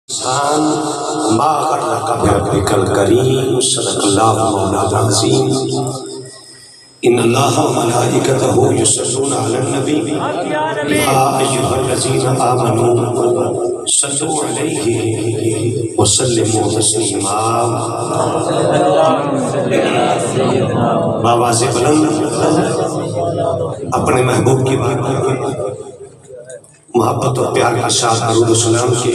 انسان ما غرک بربک الکریم صدق اللہ مولانا العظیم ان اللہ وملائکتہ یصلون علی النبی یا ایھا الذین آمنوا صلوا علیہ وسلموا تسلیما۔ بآواز بلند اپنے محبوب کی بات محبت اور پیار کے ساتھ درود و سلام کے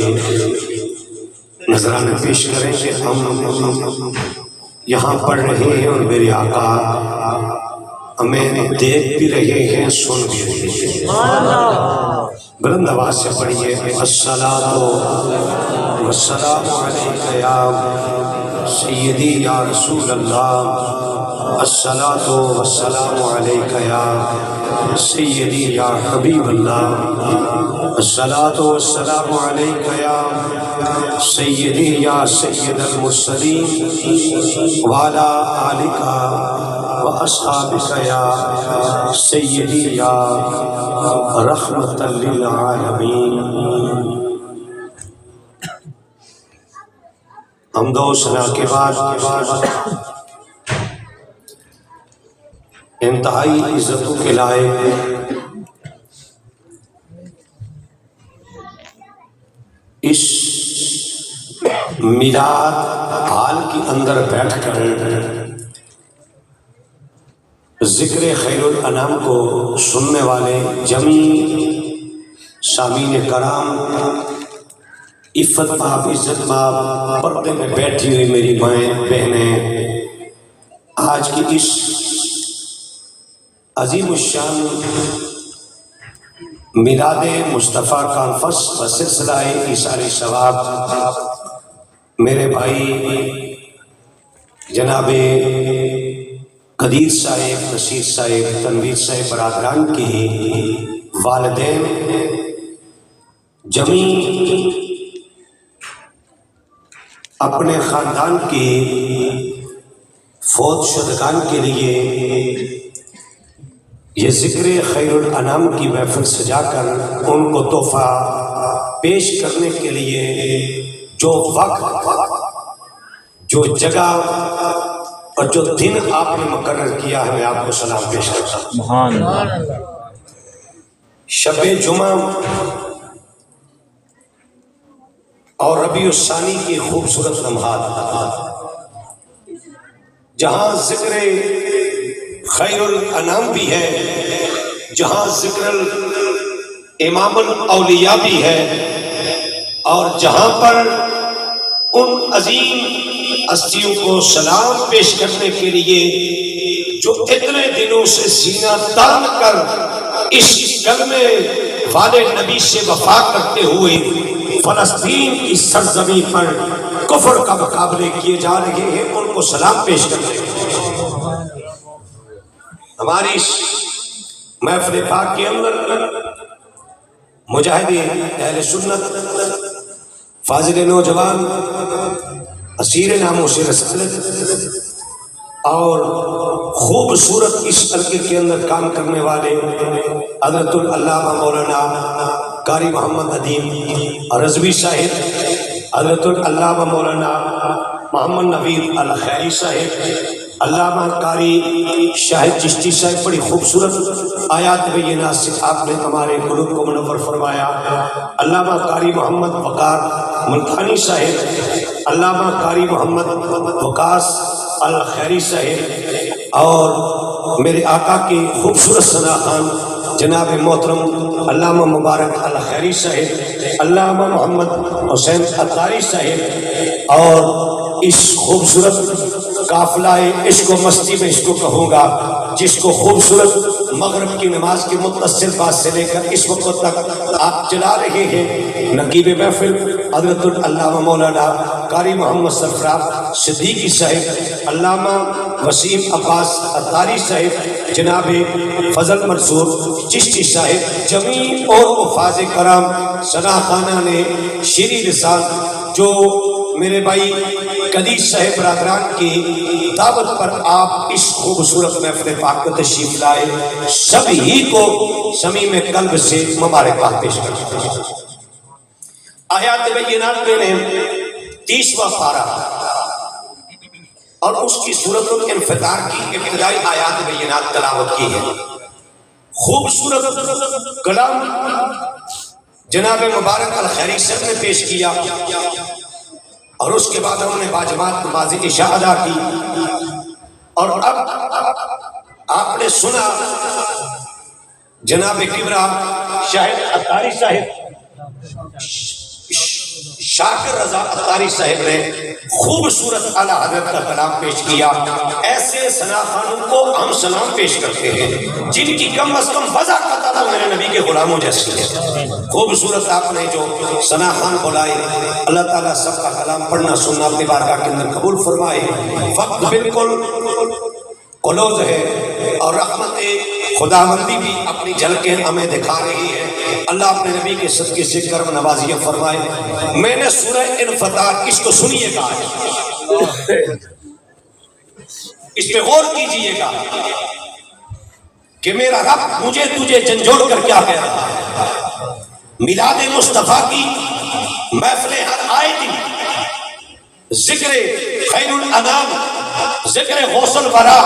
نذرانے پیش کریں کہ ہم یہاں پڑھ رہے ہیں اور میرے آقا ہمیں دیکھ بھی رہے ہیں، سن بھی رہے ہیں۔ بلند آواز سے پڑھیے الصلاۃ والسلام علیک یا سیدی یا رسول اللہ، الصلاۃ والسلام علیک یا سیدی یا حبیب اللہ، الصلاۃ والسلام علیک یا سیدی یا سید المرسلین وعلی آلک واصحابک یا سیدی یا رحمت للعالمین۔ حمد و ثنا کے بعد انتہائی عزتوں کے لائق اس میلاد حال کے اندر بیٹھ کر ذکر خیر الانام کو سننے والے جمیع سامعین کرام، عفت ماب عزت ماب پردے میں بیٹھی ہوئی میری مائیں بہنیں، آج کی اس عظیم الشان میلاد مصطفیٰ کانفرنس و سلسلہ ایثار ثواب میرے بھائی جناب قدیر صاحب، نصیر صاحب، تنویر صاحب برادران کے والدین جمیع اپنے خاندان کے فوت شدگان کے لیے یہ ذکر خیر الانام کی محفل سجا کر ان کو تحفہ پیش کرنے کے لیے جو وقت، جو جگہ اور جو دن آپ نے مقرر کیا ہے، میں آپ کو سلام پیش کرتا ہوں۔ شب جمعہ اور ربیع الثانی کی خوبصورت لمحات، جہاں ذکر خیر الانام بھی ہے، جہاں ذکر امام الاولیاء بھی ہے، اور جہاں پر ان عظیم ہستیوں کو سلام پیش کرنے کے لیے جو اتنے دنوں سے سینہ تان کر اس کلمے والے نبی سے وفا کرتے ہوئے فلسطین کی سرزمین پر کفر کا مقابلے کیے جا رہے ہیں، ان کو سلام پیش کرتے ہیں۔ ہماری اس محفل پاک کے اندر مجاہدین اہل سنت، فاضل نوجوان، اسیر ناموں سے رسالت اور خوبصورت اس حلقے کے اندر کام کرنے والے حضرت العلامہ مولانا قاری محمد ندیم رضوی صاحب، حضرت العلامہ مولانا محمد نوید الخیری صاحب، علامہ قاری شاہد چشتی صاحب، بڑی خوبصورت آیات بینات سے آپ نے ہمارے قلوب کو منور فرمایا۔ علامہ قاری محمد وقار ملتانی صاحب، علامہ قاری محمد وقاص الخیری صاحب، اور میرے آقا کے خوبصورت ثنا خان جناب محترم علامہ مبارک الخیری صاحب، علامہ محمد حسین عطاری صاحب، اور اس خوبصورت قافلہ عشق و مستی میں اس کو کہوں گا، جس کو خوبصورت مغرب کی نماز کے متصل بات سے لے کر اس وقت تک آپ چلا رہے ہیں، نقیب محفل حضرت العلامہ مولانا قاری محمد سرفراز صدیقی صاحب، علامہ وسیم عباس عطاری صاحب، جناب فضل منصور چشتی صاحب، جمیع اور حفاظ کرام، ثنا خانہ نے شیریں لسان، جو میرے بھائی قدیر صاحب برادران کی دعوت پر آپ اس خوبصورت محفل پاک کو تشریف لائے، سبھی کو صمیم قلب سے مبارکباد پیش کرتے ہیں۔ آیات بینات میں نے 30واں پارہ اور اس کی سورۃ الانفطار کی ابتدائی آیات بینات تلاوت کی ہے. خوبصورت کلام جناب مبارک الخیری صاحب نے پیش کیا اور اس کے بعد ہم نے باجماعت نماز عشاء ادا کی. اور اب آپ نے سنا جناب کبرا شاہد اتاری صاحب شاکر رضا اتاری صاحب نے خوبصورت اعلیٰ حضرت کا کلام پیش کیا. ایسے ثنا خانوں کو ہم سلام پیش کرتے ہیں جن کی کم از کم وضع قطع تو میرے نبی کے غلاموں جیسی ہے. خوبصورت آپ نے جو ثنا خان بلائے، اللہ تعالیٰ سب کا کلام پڑھنا سننا اپنی بارگاہ کے اندر قبول فرمائے. وقت بالکل کلوز ہے اور رحمت خداوندی بھی اپنی جھلکیں ہمیں دکھا رہی ہے. اللہ اپنے نبی کے صدقے سے کرم نوازی فرمائے. میں نے سورہ انفطار، اس کو سنیے گا، اس پہ غور کیجئے گا کہ میرا رب مجھے تجھے جھنجھوڑ کر کیا کہہ رہا ہے. میلاد مصطفیٰ کی محفلیں ہر آئے دن ذکر خیر الانام، ذکر غوث الورا،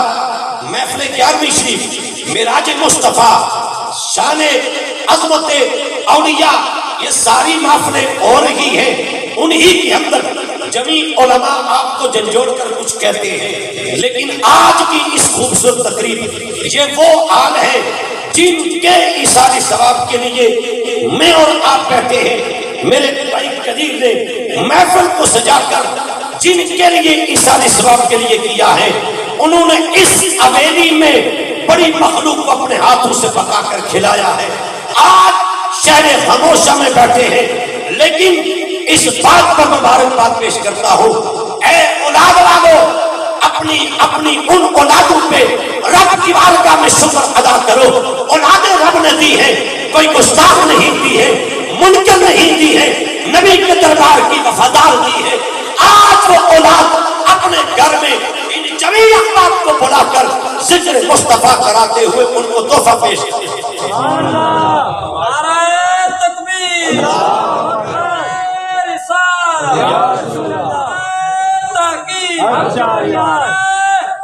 محفل 11ویں شریف، معراج مصطفیٰ، شان عظمت اولیاء، یہ ساری محفلیں ہو رہی ہیں. انہی کے اندر جمیع علماء آپ کو جھنجھوڑ کر کچھ کہتے ہیں، لیکن آج کی اس خوبصورت تقریب یہ وہ حال ہے جن کے ایثار ثواب کے لیے میں اور آپ بیٹھے ہیں. میرے بھائی قدیر نے محفل کو سجا کر جن کے لیے ایثار ثواب کے لیے کیا ہے، انہوں نے اس حویلی میں بڑی مخلوق کو اپنے ہاتھوں سے پکا کر کھلایا ہے. آج شہر خاموشہ میں بیٹھے ہیں، لیکن اس بات پر مبارکباد پیش کرتا ہوں، اے اولاد والو، اپنی ان اولادوں پہ رب کی بارگاہ میں شکر ادا کرو. اولادیں رب نے دی ہے، کوئی گستاخ نہیں دی ہے، منکر نہیں دی ہے، نبی کے دربار کی وفادار دی ہے. آج وہ اولاد اپنے گھر میں ان جمیع احباب کو بلا کر ذکر مصطفیٰ کراتے ہوئے ان کو تحفہ پیش کرتے ہیں. نعرہ تکبیر، نعرہ رسالت، تحقیق،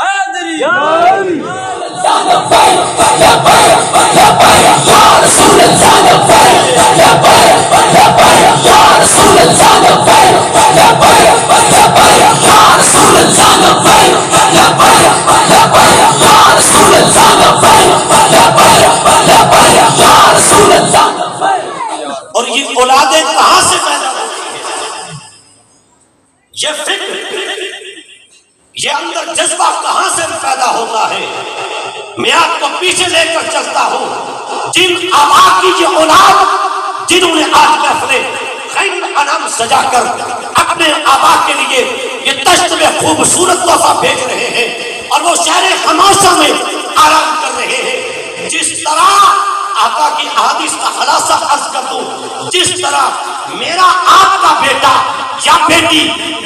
حیدری، اور یہ اولادیں کہاں سے پیدا ہوتی ہیں؟ یہ فکر، یہ اندر جذبہ کہاں سے پیدا ہوتا ہے؟ میں آپ کو پیچھے لے کر چلتا ہوں. جن آبا کی یہ اولاد جنہوں نے آج محفلیں خیر الانام سجا کر اپنے آبا کے لیے یہ تشت میں خوبصورت تحفہ بھیج رہے ہیں اور وہ شہر خاموشہ میں آرام کر رہے ہیں. جس طرح آقا کی احادیث کا خلاصہ عرض کر دوں، جس طرح میرا آپ کا بیٹا یا بیٹی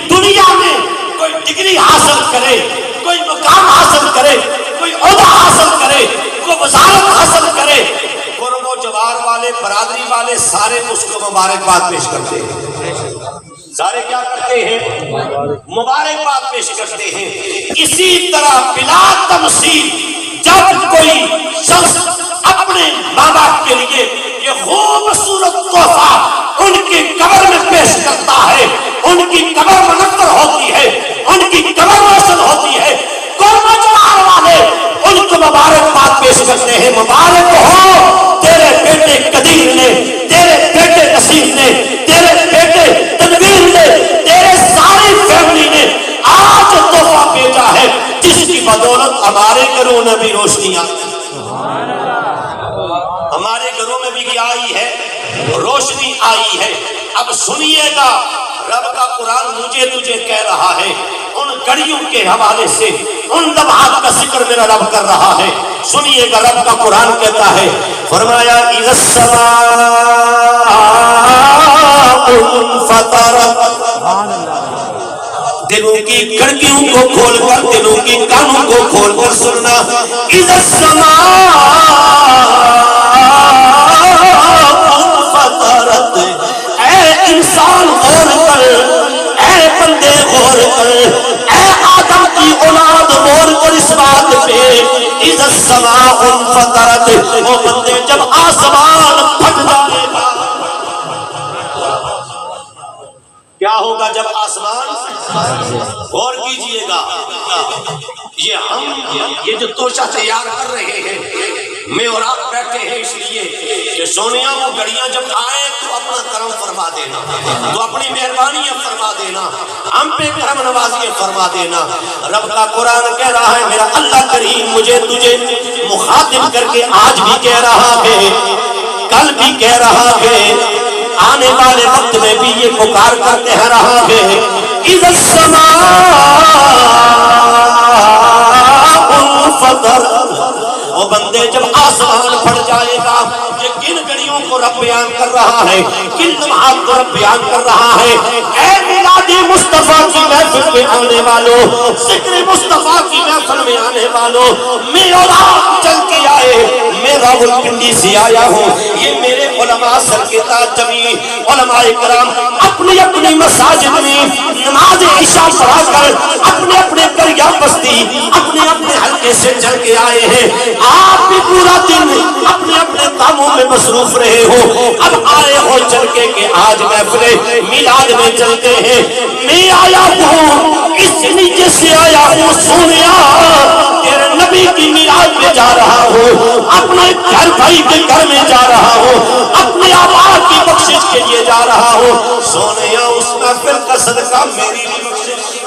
دنیا میں کوئی ڈگری حاصل کرے، کوئی مقام حاصل کرے، کوئی عہدہ حاصل کرے، کوئی وزارت حاصل کرے، قرب و جوار والے، برادری والے سارے اس کو مبارکباد پیش کرتے ہیں. سارے کیا کرتے ہیں؟ مبارکباد پیش کرتے ہیں. اسی طرح بلا تمثیل جب کوئی شخص اپنے ماں باپ کے لیے یہ خوبصورت تحفہ ان کی قبر میں پیش کرتا ہے، ان کی قبر منور ہوتی ہے، ان کی قبر روشن ہوتی ہے، قرب جوار والے ان کو مبارکباد پیش کرتے ہیں. مبارک ہو تیرے بیٹے قدیر نے، تیرے بیٹے نصیر نے، تیرے بیٹے تنویر نے، تیرے ساری فیملی نے آج تحفہ بھیجا ہے جس کی بدولت ہمارے گھروں میں بھی روشنی آئی ہے. ہمارے گھروں میں بھی کیا آئی ہے؟ روشنی آئی ہے. اب سنیے گا، رب کا قرآن مجھے تجھے کہہ رہا ہے، ان گھڑیوں کے حوالے سے ان لمحات کا ذکر میرا رب کر رہا ہے. سنیے گا، رب کا قرآن کہتا ہے، فرمایا اِذَا السَّمَاءُ انفطرت. دلوں کی کھڑکیوں کو کھول کر، دلوں کی کانوں کو کھول کر سننا. اِذَا السَّمَاءُ انفطرت، اے انسان السماء انفطرت، وہ بندے جب آسمان پھٹ جائے گا کیا ہوگا؟ جب آسمان، غور کیجئے گا، یہ جو توشہ تیار کر رہے ہیں میں اور آپ بیٹھے ہیں اس لیے کہ سونیا وہ گھڑیاں جب آئے تو اپنا کرم فرما دینا، تو اپنی مہربانیاں فرما دینا، ہم پہ کرم نوازیاں فرما دینا۔ رب کا قرآن کہہ رہا ہے، میرا اللہ کریم مجھے تجھے مخاطب کر کے آج بھی کہہ رہا ہے، کل بھی کہہ رہا ہے، آنے والے وقت میں بھی یہ پکار کر کہہ رہا ہے، اِذَا السَّمَاءُ انفطرت، وہ بندے جب آسمان پھٹ جائے گا۔ یہ کن گھڑیوں کو رب بیان کر رہا ہے، کن لمحات کو رب بیان کر رہا ہے؟ اے میلاد مصطفیٰ کی محفل میں آنے والوں، ذکر مصطفیٰ کی محفل میں آنے والوں، میں اور آپ چل کے آئے، میں راولپنڈی سے آیا ہوں، یہ میرے علماء سر کے تاج جمی علماء کرام اپنی اپنی مساجد میں نماز عشاء پڑھا کر اپنے اپنے دریا بستی اپنے اپنے حلقے سے چل کے آئے ہیں۔ آپ بھی پورا دن اپنے اپنے کاموں میں مصروف رہے ہو، اب آئے ہو چل کے کہ آج محفل میلاد میں چلتے ہیں۔ میں آیا ہوں اس نیچے سے آیا ہوں، سونیا تیرے نبی کی میلاد میں جا رہا ہوں، اپنے گھر بھائی کے گھر میں جا رہا ہوں، اپنے آباد کی بخشش کے لیے جا رہا ہوں۔ سونیا اس محفل کا صدقہ میری بھی بخشش۔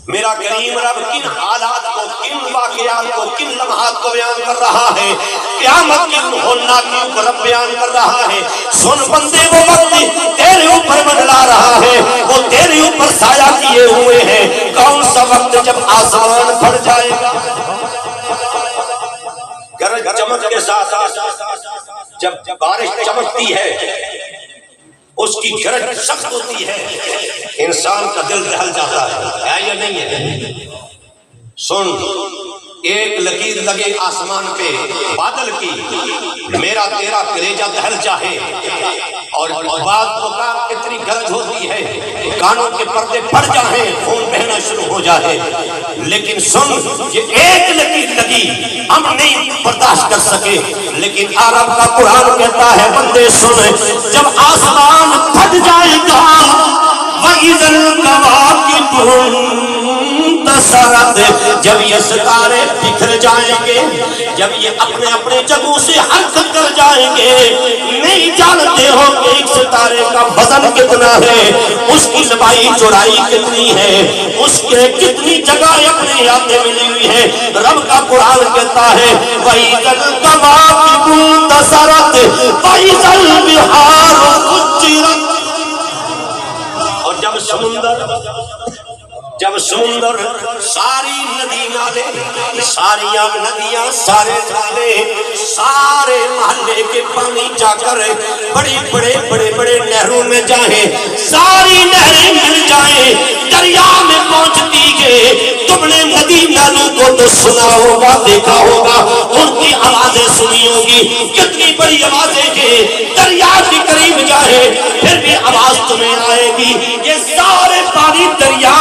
میرا کریم رب کن حالات کو، کن واقعات کو، کن لمحات کو بیان کر رہا ہے، قیامت کن ہولناکیوں کو رب بیان کر رہا ہے۔ سن بندے، وہ وقت تیرے اوپر منڈلا رہا ہے، وہ تیرے اوپر سایہ کیے ہوئے ہیں۔ کون سا وقت؟ جب آسمان پھٹ جائے گا، گرج چمک کے ساتھ جب بارش چمکتی ہے، اس کی گرج سخت ہوتی ہے، انسان کا دل دہل جاتا ہے یا نہیں ہے؟ سن، ایک لکیر لگے آسمان پہ بادل کی، میرا تیرا کلیجہ دہل جائے، اور بعد اوقات اتنی گرج ہوتی ہے کانوں کے پردے پھٹ جائیں، خون بہنا شروع ہو جائے، لیکن سن، یہ ایک لکیر لگی ہم نہیں برداشت کر سکے، لیکن عرب کا قرآن کہتا ہے بندے سن، جب آسمان پھٹ جائے گا وَإِذَا الْكَوَاكِبُ انتثرت، جب یہ ستارے بکھر جائیں گے، جب یہ اپنے اپنے جگہوں سے حرکت کر جائیں گے، نہیں جانتے ہو کہ ایک ستارے کا وزن کتنا ہے، اس کی لمبائی چوڑائی کتنی ہے، اس کے کتنی جگہ اپنے ہاتھ ملی ہوئی ہے۔ رب کا قرآن کہتا ہے وَإِذَا الْكَوَاكِبُ انتثرت وَإِذَا الْبِحَارُ فُجِّرَتْ، اور جب سمندر ساری ندی نالے، ساریاں ندیاں، سارے نالے، سارے محلے کے پانی جا کر بڑے بڑے نہروں میں جائیں، ساری نہریں مل جائیں، دریا میں پہنچتی گئے، تم نے ندی نالوں کو تو سنا ہوگا، دیکھا ہوگا، ان کی آوازیں سنی ہوگی، کتنی بڑی آوازیں ہیں، دریا کے قریب جائے پھر بھی آواز تمہیں آئے گی۔ یہ سارے پانی دریا